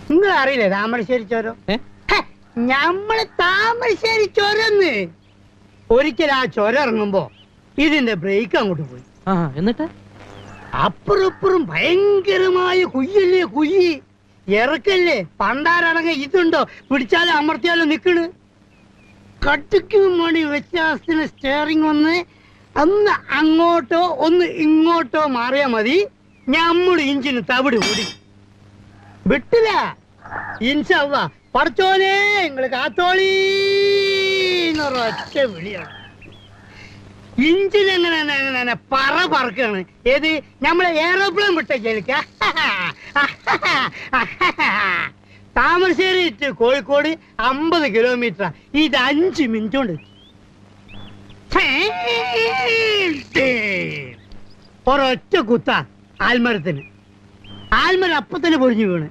നിങ്ങൾ അറിയില്ലേ താമരശ്ശേരി ചോരം? ഞമ്മള് താമരശ്ശേരി ചോരന്ന്. ഒരിക്കൽ ആ ചോരം ഇറങ്ങുമ്പോ ഇതിന്റെ ബ്രേക്ക് അങ്ങോട്ട് പോയി. എന്നിട്ട് അപ്പുറപ്പുറം ഭയങ്കരമായ കുയ്യല്ലേ, കുയ്യി ഇറക്കല്ലേ. പണ്ടാരടങ്ങ ഇതുണ്ടോ, പിടിച്ചാലും അമർത്തിയാലും നിക്കണ്. കട്ടിക്ക് മണി വ്യത്യാസത്തിന് സ്റ്റിയറിംഗ് ഒന്ന് അങ്ങോട്ടോ ഒന്ന് ഇങ്ങോട്ടോ മാറിയാ മതി, ഞമ്മള് ഇഞ്ചിന് തവിട് കൂടി വിട്ടില്ല. ഇൻഷാ അല്ലാഹ് പടച്ചോനെ നിങ്ങള് കാത്തോളി എന്നൊരൊറ്റ വിളിയാണ്. ഇഞ്ചിൻ എങ്ങനെ പറക്കാണ്. ഏത് നമ്മളെ എയറോപ്ലെയിൻ വിട്ടേക്ക. Thamarassery to Kozhikode 50 kilometre. ഇത് 5 മിനിറ്റ് കൊണ്ട്. ഒരൊറ്റ കുത്ത ആൽമരത്തിന്. ആൽമരം അപ്പത്തന്നെ പൊരിഞ്ഞു വീണ്.